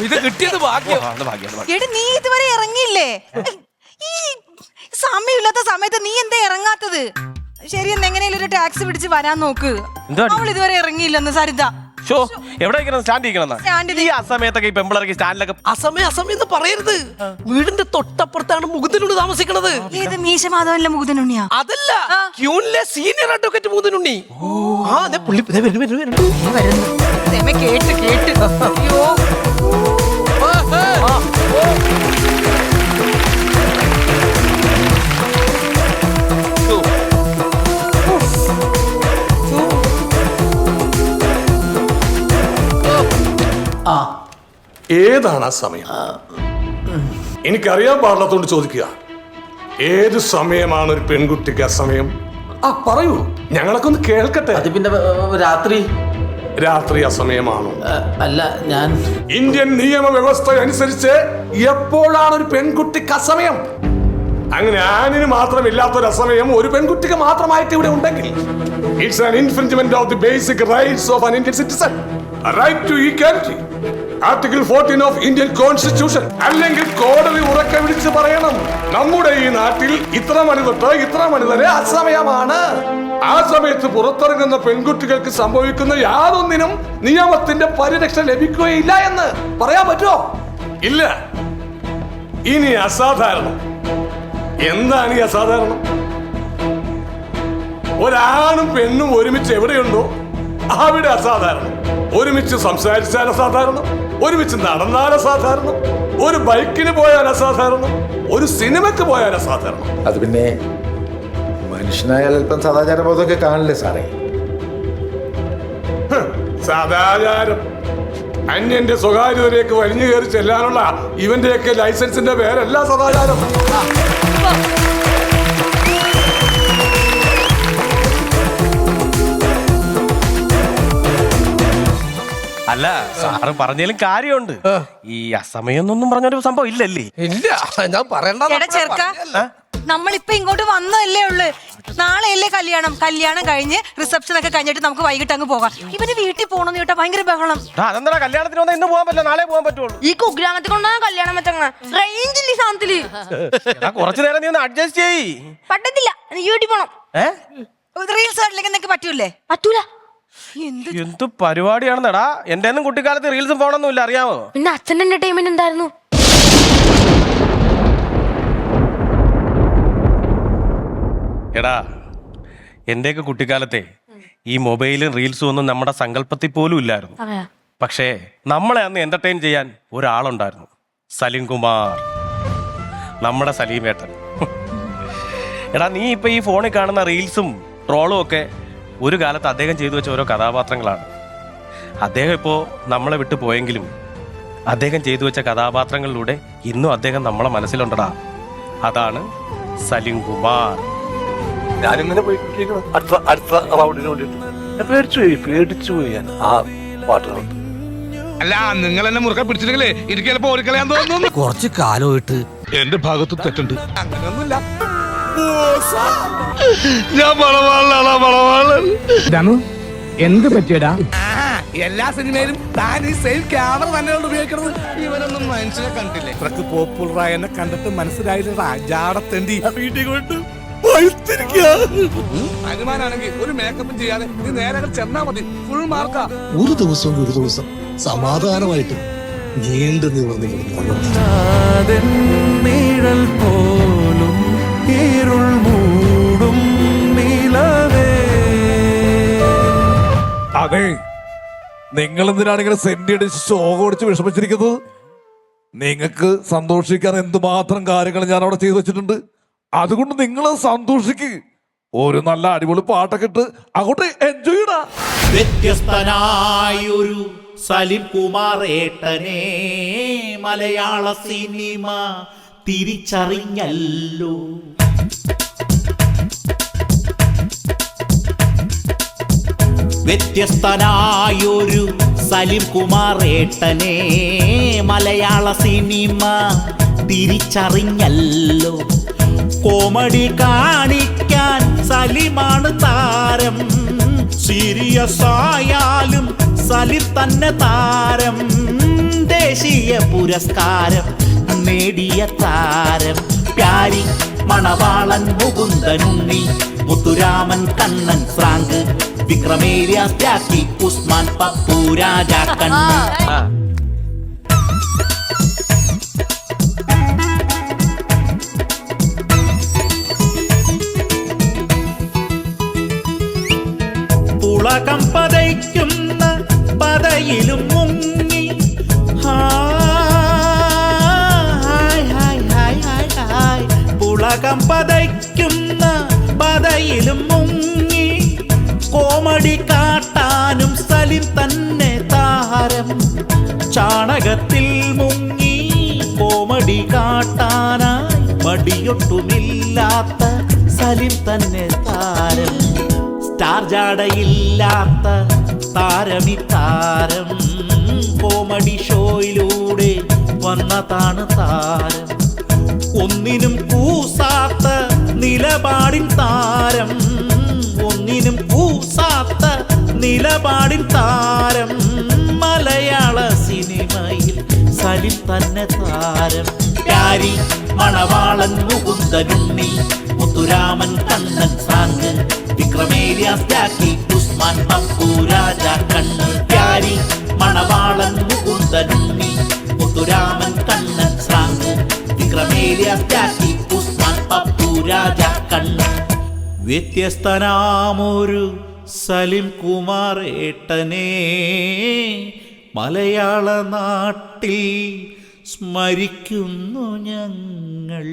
ഇത് കിട്ടിയത് ഭാഗ്യം. എടി നീ ഇതുവരെ ഇറങ്ങിയില്ലേ? ഈ സമയമില്ലാത്ത സമയത്ത് നീ എന്താ ഇറങ്ങാത്തത്? ശരി, എങ്ങനെയാലും ഒരു ടാക്സി പിടിച്ച് വരാൻ നോക്ക്. അവൾ ഇതുവരെ ഇറങ്ങിയില്ലെന്ന് സരിത. എവിടെ സ്റ്റാൻഡ് ഈ അസമയത്തൊക്കെ ഈ പെമ്പിളർക്ക് സ്റ്റാൻഡിലൊക്കെ അസമയം പറയരുത്. വീടിന്റെ തൊട്ടപ്പുറത്താണ് മുകുന്ദനുണ്ണി താമസിക്കണത്. ഏത് മീശമാധവനിലെ മുകുന്ദനുണ്ണിയാ? അതല്ല, ക്യൂനിലെ സീനിയർ അഡ്വക്കേറ്റ് മുകുന്ദനുണ്ണി. കേട്ട് കേട്ട് അയ്യോ. ഏതാണ് ആ സമയം? എനിക്കറിയാൻ പാടില്ലാത്തോണ്ട് ചോദിക്കുക. ഏത് സമയമാണ് ഒരു പെൺകുട്ടിക്ക് ആ സമയം? പറയൂ, ഞങ്ങളൊക്കെ ഒന്ന് കേൾക്കട്ടെ. അത് പിന്നെ രാത്രി അസമയമാണോ? അല്ല, ഞാൻ ഇന്ത്യൻ നിയമവ്യവസ്ഥ അനുസരിച്ച് എപ്പോഴാണ് ഒരു പെൺകുട്ടിക്ക് അസമയം? അങ്ങനെ ആണിന് മാത്രമില്ലാത്തൊരു അസമയം ഒരു പെൺകുട്ടിക്ക് മാത്രമായിട്ട് ഇവിടെ ഉണ്ടെങ്കിൽ it's an infringement of the basic rights of an Indian citizen. Right to equality, article 14 of Indian constitution. അല്ലെങ്കിൽ കോടതി ഉറക്കെ വിളിച്ച് പറയണം, നമ്മുടെ ഈ നാട്ടിൽ ഇത്ര മണി തൊട്ട് ഇത്ര മണി വരെ അസമയമാണ്. ആ സമയത്ത് പുറത്തിറങ്ങുന്ന പെൺകുട്ടികൾക്ക് സംഭവിക്കുന്ന യാതൊന്നിനും നിയമത്തിന്റെ പരിരക്ഷ ലഭിക്കുകയില്ല എന്ന് പറയാൻ പറ്റുമോ? ഇല്ല. ഇനി അസാധാരണം. എന്താണ് ഈ അസാധാരണം? ഒരാണും പെണ്ണും ഒരുമിച്ച് എവിടെയുണ്ടോ അവിടെ അസാധാരണം. ഒരുമിച്ച് സംസാരിച്ചാൽ അസാധാരണം, ഒരുമിച്ച് നടന്നാൽ അസാധാരണം, ഒരു ബൈക്കിന് പോയാൽ അസാധാരണം, ഒരു സിനിമയ്ക്ക് പോയാൽ അസാധാരണം. അത് പിന്നെ മനുഷ്യനായാൽ അല്പം സദാചാരബോധമൊക്കെ കാണില്ലേ സാറേ? സദാചാരം അന്യന്റെ സ്വകാര്യതയിലേക്ക് വലിഞ്ഞു കയറി ചെല്ലാനുള്ള ഇവന്റെയൊക്കെ ലൈസൻസിന്റെ പേരല്ല സദാചാരം. അല്ല, സാറ് പറഞ്ഞാലും കാര്യമുണ്ട്. ഈ അസമയം എന്നൊന്നും പറഞ്ഞൊരു സംഭവം ഇല്ലല്ലേ? ഇല്ല, ഞാൻ പറയണ്ട. നമ്മളിപ്പോ ഇങ്ങോട്ട് വന്നതല്ലേ ഉള്ളു. നാളെയല്ലേ കല്യാണം. കല്യാണം കഴിഞ്ഞ് റിസപ്ഷൻ ഒക്കെ കഴിഞ്ഞിട്ട് നമുക്ക് വൈകിട്ട് അങ്ങ് പോകാം. ഇവന് വീട്ടിൽ പോണെന്ന് കേട്ടാ ഭയങ്കര ബഹളം. അതെന്താ കല്യാണത്തിന് വന്നാൽ ഇന്ന് പോകാൻ പറ്റില്ല, നാളെ പോകാൻ പറ്റുള്ളൂ. ഈ കുഗ്രാമത്തിൽ കൊണ്ടാണ് കല്യാണം വെച്ചങ്ങനെ റേഞ്ചില്ല ഈ സാധനത്തില്. കുറച്ചു നേരം നീ ഒന്ന് അഡ്ജസ്റ്റ് ചെയ്യ്. പറ്റത്തില്ല, എനിക്ക് വീട്ടിൽ പോണം. റീൽസ് കാണിലേക്ക് എന്തൊക്കെ പറ്റൂലേ? പറ്റൂല. എന്ത് പരിപാടിയാണെന്നടാ. എന്റെ ഒന്നും കുട്ടിക്കാലത്ത് റീൽസും പോണൊന്നും ഇല്ല, അറിയാമോ? പിന്നെ അച്ഛൻ്റെ എന്റർടൈൻമെന്റ് എന്തായിരുന്നു? എടാ, എന്റെയൊക്കെ കുട്ടിക്കാലത്തെ ഈ മൊബൈലും റീൽസും ഒന്നും നമ്മുടെ സങ്കല്പത്തിൽ പോലും ഇല്ലായിരുന്നു. പക്ഷേ നമ്മളെ അന്ന് എന്റർടൈൻ ചെയ്യാൻ ഒരാളുണ്ടായിരുന്നു, സലീം കുമാർ, നമ്മുടെ സലീമേട്ടൻ. എടാ, നീ ഇപ്പൊ ഈ ഫോണിൽ കാണുന്ന റീൽസും ട്രോളും ഒക്കെ ഒരു കാലത്ത് അദ്ദേഹം ചെയ്തു വെച്ച ഓരോ കഥാപാത്രങ്ങളാണ്. അദ്ദേഹം ഇപ്പോൾ നമ്മളെ വിട്ടു പോയെങ്കിലും അദ്ദേഹം ചെയ്തു വെച്ച കഥാപാത്രങ്ങളിലൂടെ ഇന്നും അദ്ദേഹം നമ്മളെ മനസ്സിലുണ്ടടാ. അതാണ് സലീം കുമാർ. ഞാനിങ്ങനെ പോയി അടുത്ത റൗണ്ടിന് വേണ്ടിട്ട് പേടിച്ചു പോയി ഞാൻ ആ പാട്ടുകൾ. അല്ല, നിങ്ങൾ എന്നെ മുറുക്കെ പിടിച്ചില്ലെങ്കിലേ എനിക്ക് ചിലപ്പോ ഓടിക്കളയാൻ തോന്നുന്നു. കുറച്ച് കാലമായിട്ട് എന്റെ ഭാഗത്ത് തെറ്റുണ്ട്. അങ്ങനെയൊന്നുമില്ല, ഞാൻ വളവാളാണ്. എന്ത് പറ്റിയടാ? എല്ലാ സിനിമയിലും താൻ ഈ സെയിം ക്യാമറ തന്നെയാണ് ഉപയോഗിക്കുന്നത്. ഇവരൊന്നും മനുഷ്യനെ കണ്ടില്ലേ? ഇത്രക്ക് പോപ്പുലറായ എന്നെ കണ്ടിട്ട് മനസ്സിലായില്ല. ജാടത്തേണ്ടി വീട്ടിൽ കൊണ്ട് അനുമാനാണെങ്കിൽ ഒരു മേക്കപ്പും ചെയ്യാതെ നീ നേരെ ചെന്നാ മതി, ഫുൾ മാർക്കാ. ഒരു ദിവസം സമാധാനമായിട്ട് നീണ്ടു നിവർന്നു അതെ, നിങ്ങൾ എന്തിനാണ് ഇങ്ങനെ സെന്റിയടിച്ച് ശോകം അടിച്ച് വിഷമിച്ചിരിക്കുന്നത്? നിങ്ങൾക്ക് സന്തോഷിക്കാൻ എന്തുമാത്രം കാര്യങ്ങൾ ഞാൻ അവിടെ ചെയ്തു വെച്ചിട്ടുണ്ട്. അതുകൊണ്ട് നിങ്ങൾ സന്തോഷിക്ക്. ഒരു നല്ല അടിപൊളി പാട്ടൊക്കെ ഇട്ട് അങ്ങോട്ട് എൻജോയ് ചെയ്യടാ. വ്യത്യസ്തനായൊരു സലീം കുമാർ ഏട്ടനെ മലയാള സിനിമ തിരിച്ചറിഞ്ഞല്ലോ. വ്യത്യസ്തനായൊരു സലീം കുമാർ ഏട്ടനെ മലയാള സിനിമ തിരിച്ചറിഞ്ഞല്ലോ. കോമഡി കാണിക്കാൻ സലീമാണ് താരം, സീരിയസ് ആയാലും സലിം തന്നെ താരം. ദേശീയ പുരസ്കാരം നേടിയ താരം. പ്യാരി മണവാളൻ മുകുന്ദനുണ്ണി, മുത്തുരാമൻ കണ്ണൻ ഫ്രാങ്ക്, വിക്രമേലിയാസ് ജാക്കി, ഉസ്മാൻ പപ്പു രാജാ കണ്ണൻ. പുളകം പതയ്ക്കുന്ന പതയിലും മുങ്ങി, പുളകം പതയ്ക്കുന്ന പതയിലും മുങ്ങി, കോമഡി കാട്ടാനും സലിം തന്നെ താരം. ചാണകത്തിൽ മുങ്ങി കോമഡി കാട്ടാനായി മടിയൊട്ടുമില്ലാത്ത സലിം തന്നെ താരം. സ്റ്റാർ ജാടയില്ലാത്ത താരമി താരം. കോമഡി ഷോയിലൂടെ വന്നതാണ് താരം. ഒന്നിനും കൂസാത്ത നിലപാടിൻ താരം. ഒന്നിനും കൂസാത്ത നിലപാടിൻ താരം. മലയാള സിനിമയിൽ സലിം തന്നെ താരം. പ്യാരി മണവാളൻ മുകുന്ദനുണ്ണി, മുത്തുരാമൻ കണ്ണൻ ഫ്രാങ്ക്, വിക്രമേലിയാസ് ജാക്കി, ഉസ്മാൻ പപ്പു രാജാ കണ്ണൻ. പ്യാരി മണവാളൻ മുകുന്ദനുണ്ണി, മുത്തുരാമൻ കണ്ണൻ ഫ്രാങ്ക്, വിക്രമേലിയാസ് ജാക്കി, ഉസ്മാൻ പപ്പു രാജാ കണ്ണൻ. വ്യത്യസ്തനാമൊരു സലിം കുമാർ ഏട്ടനെ മലയാള നാട്ടിൽ സ്മരിക്കുന്നു ഞങ്ങൾ.